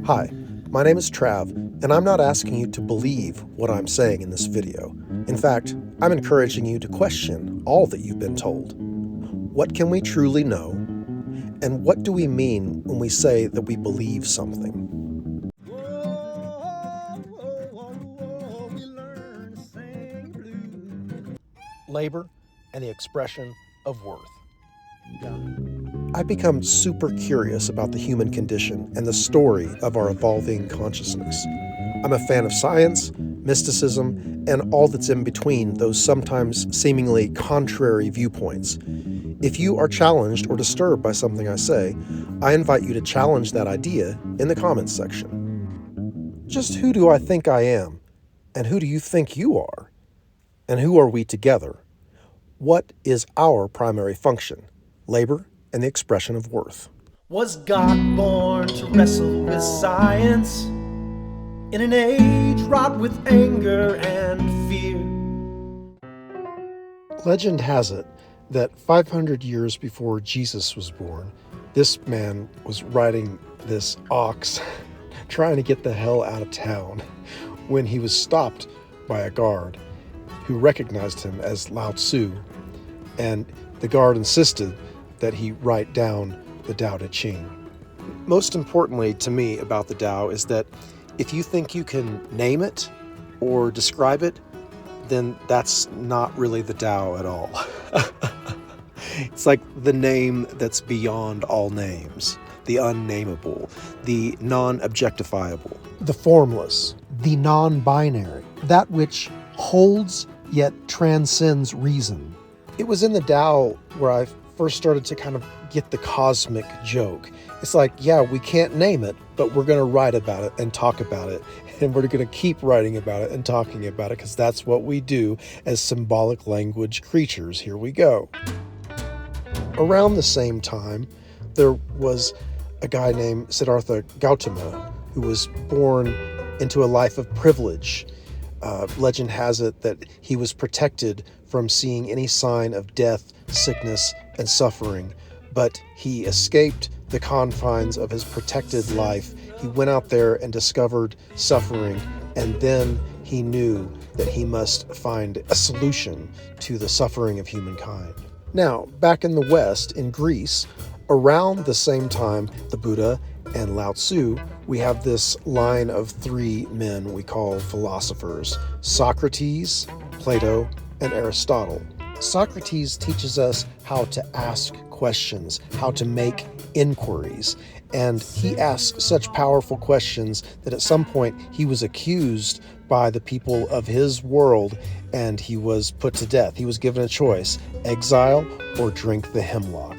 Hi, my name is Trav, and I'm not asking you to believe what I'm saying in this video. In fact, I'm encouraging you to question all that you've been told. What can we truly know? And what do we mean when we say that we believe something? Labor and the expression of worth. I've become super curious about the human condition and the story of our evolving consciousness. I'm a fan of science, mysticism, and all that's in between those sometimes seemingly contrary viewpoints. If you are challenged or disturbed by something I say, I invite you to challenge that idea in the comments section. Just who do I think I am? And who do you think you are? And who are we together? What is our primary function? Labor and the expression of worth. Was God born to wrestle with science in an age wrought with anger and fear? Legend has it that 500 years before Jesus was born, this man was riding this ox trying to get the hell out of town when he was stopped by a guard who recognized him as Lao Tzu, and the guard insisted that he write down the Tao Te Ching. Most importantly to me about the Tao is that if you think you can name it or describe it, then that's not really the Tao at all. It's like the name that's beyond all names, the unnameable, the non-objectifiable, the formless, the non-binary, that which holds yet transcends reason. It was in the Tao where I first started to kind of get the cosmic joke. It's like, yeah, we can't name it, but we're going to write about it and talk about it. And we're going to keep writing about it and talking about it because that's what we do as symbolic language creatures. Here we go. Around the same time, there was a guy named Siddhartha Gautama who was born into a life of privilege. Legend has it that he was protected from seeing any sign of death, sickness, and suffering, but he escaped the confines of his protected life. He went out there and discovered suffering, and then he knew that he must find a solution to the suffering of humankind. Now, back in the West, in Greece, around the same time the Buddha and Lao Tzu, we have this line of three men we call philosophers: Socrates, Plato, and Aristotle. Socrates teaches us how to ask questions, how to make inquiries, and he asks such powerful questions that at some point he was accused by the people of his world and he was put to death. He was given a choice: exile or drink the hemlock.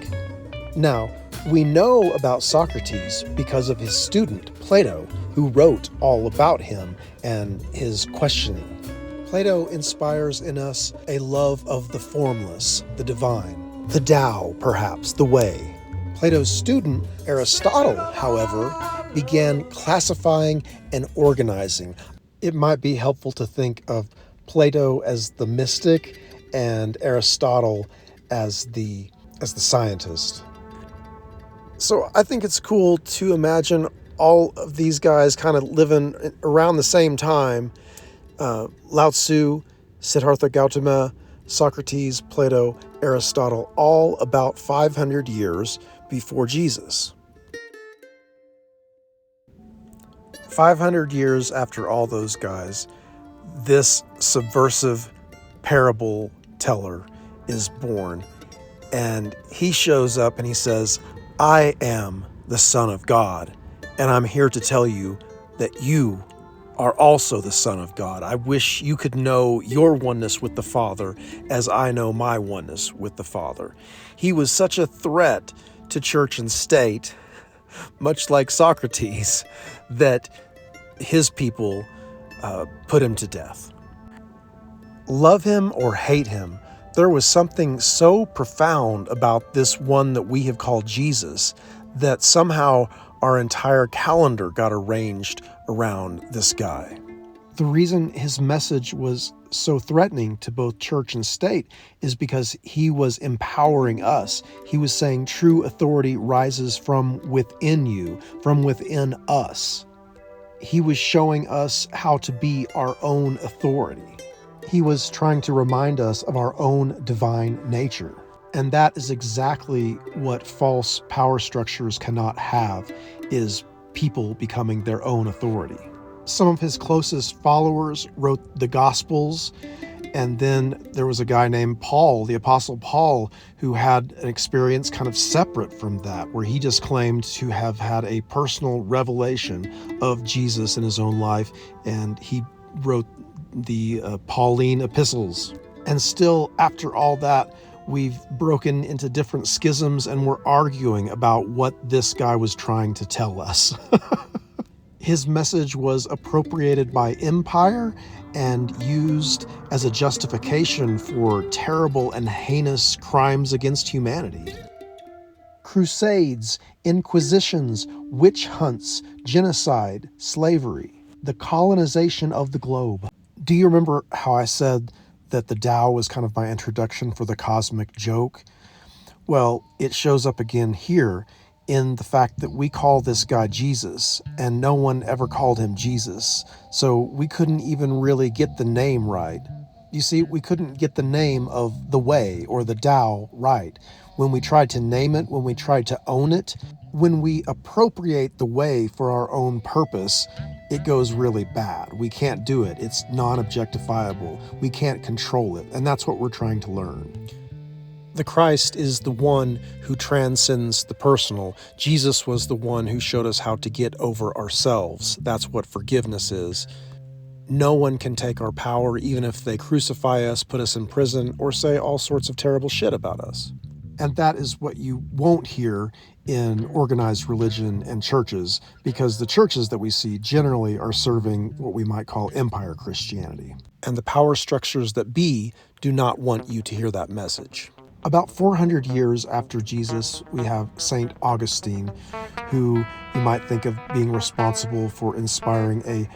Now, we know about Socrates because of his student, Plato, who wrote all about him and his questioning. Plato inspires in us a love of the formless, the divine, the Tao, perhaps, the way. Plato's student, Aristotle, however, began classifying and organizing. It might be helpful to think of Plato as the mystic and Aristotle as the scientist. So I think it's cool to imagine all of these guys kind of living around the same time. Lao Tzu, Siddhartha Gautama, Socrates, Plato, Aristotle, all about 500 years before Jesus. 500 years after all those guys, this subversive parable teller is born, and he shows up and he says, "I am the Son of God, and I'm here to tell you that you are also the Son of God. I wish you could know your oneness with the Father as I know my oneness with the Father." He was such a threat to church and state, much like Socrates, that his people put him to death. Love him or hate him, there was something so profound about this one that we have called Jesus that somehow our entire calendar got arranged around this guy. The reason his message was so threatening to both church and state is because he was empowering us. He was saying true authority rises from within you, from within us. He was showing us how to be our own authority. He was trying to remind us of our own divine nature. And that is exactly what false power structures cannot have, is people becoming their own authority. Some of his closest followers wrote the Gospels, and then there was a guy named Paul, the Apostle Paul, who had an experience kind of separate from that, where he just claimed to have had a personal revelation of Jesus in his own life, and he wrote the Pauline epistles. And still, after all that, we've broken into different schisms, and we're arguing about what this guy was trying to tell us. His message was appropriated by empire and used as a justification for terrible and heinous crimes against humanity. Crusades, inquisitions, witch hunts, genocide, slavery, the colonization of the globe. Do you remember how I said that the Tao was kind of my introduction for the cosmic joke? Well, it shows up again here in the fact that we call this guy Jesus, and no one ever called him Jesus, so we couldn't even really get the name right. You see, we couldn't get the name of the way or the Tao right. When we tried to name it, when we tried to own it, when we appropriate the way for our own purpose, it goes really bad. We can't do it. It's non-objectifiable. We can't control it, and that's what we're trying to learn. The Christ is the one who transcends the personal. Jesus was the one who showed us how to get over ourselves. That's what forgiveness is. No one can take our power, even if they crucify us, put us in prison, or say all sorts of terrible shit about us. And that is what you won't hear in organized religion and churches, because the churches that we see generally are serving what we might call empire Christianity. And the power structures that be do not want you to hear that message. About 400 years after Jesus, we have St. Augustine, who you might think of being responsible for inspiring a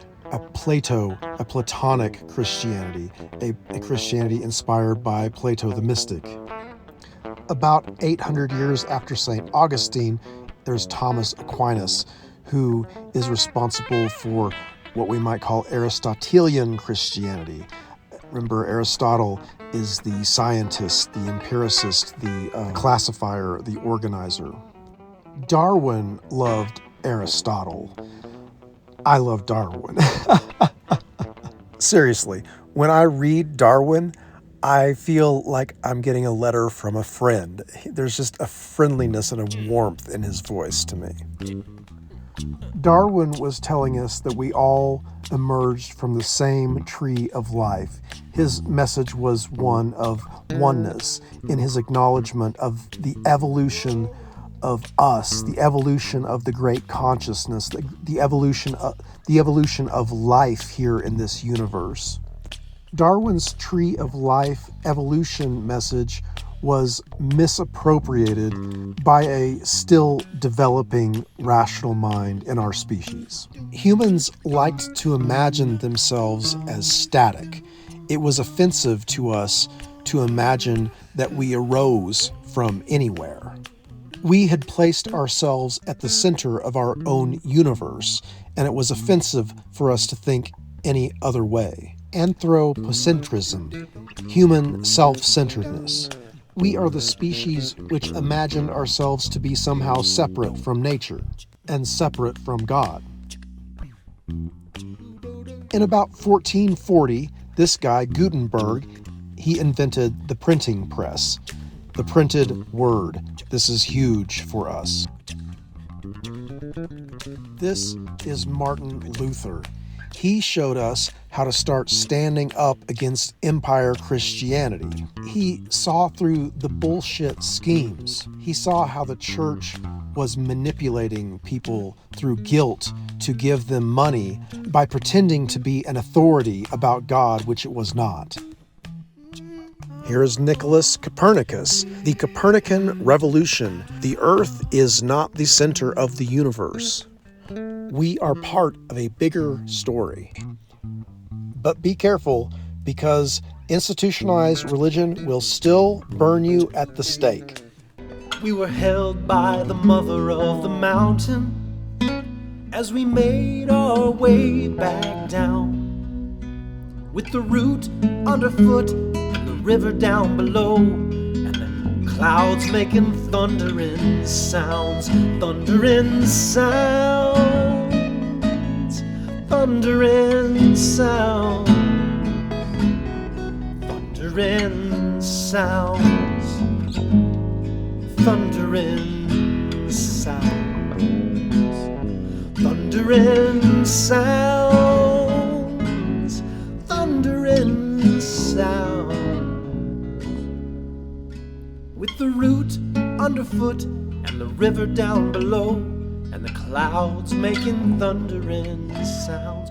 Platonic Christianity, a Christianity inspired by Plato the mystic. About 800 years after St. Augustine, there's Thomas Aquinas, who is responsible for what we might call Aristotelian Christianity. Remember, Aristotle is the scientist, the empiricist, the classifier, the organizer. Darwin loved Aristotle. I love Darwin. Seriously, when I read Darwin, I feel like I'm getting a letter from a friend. There's just a friendliness and a warmth in his voice to me. Darwin was telling us that we all emerged from the same tree of life. His message was one of oneness in his acknowledgement of the evolution of us, the evolution of the great consciousness, the evolution of life here in this universe. Darwin's tree of life evolution message was misappropriated by a still developing rational mind in our species. Humans liked to imagine themselves as static. It was offensive to us to imagine that we arose from anywhere. We had placed ourselves at the center of our own universe, and it was offensive for us to think any other way. Anthropocentrism, human self-centeredness. We are the species which imagined ourselves to be somehow separate from nature and separate from God. In about 1440, this guy, Gutenberg, he invented the printing press, the printed word. This is huge for us. This is Martin Luther. He showed us how to start standing up against empire Christianity. He saw through the bullshit schemes. He saw how the church was manipulating people through guilt to give them money by pretending to be an authority about God, which it was not. Here is Nicholas Copernicus, the Copernican revolution. The Earth is not the center of the universe. We are part of a bigger story. But be careful, because institutionalized religion will still burn you at the stake. We were held by the mother of the mountain as we made our way back down, with the root underfoot and the river down below, and the clouds making thundering sounds, thundering sounds, thundering sounds, thundering sounds, thundering sounds, thundering sounds, thundering sounds, with the root underfoot and the river down below, and the clouds making thundering sounds.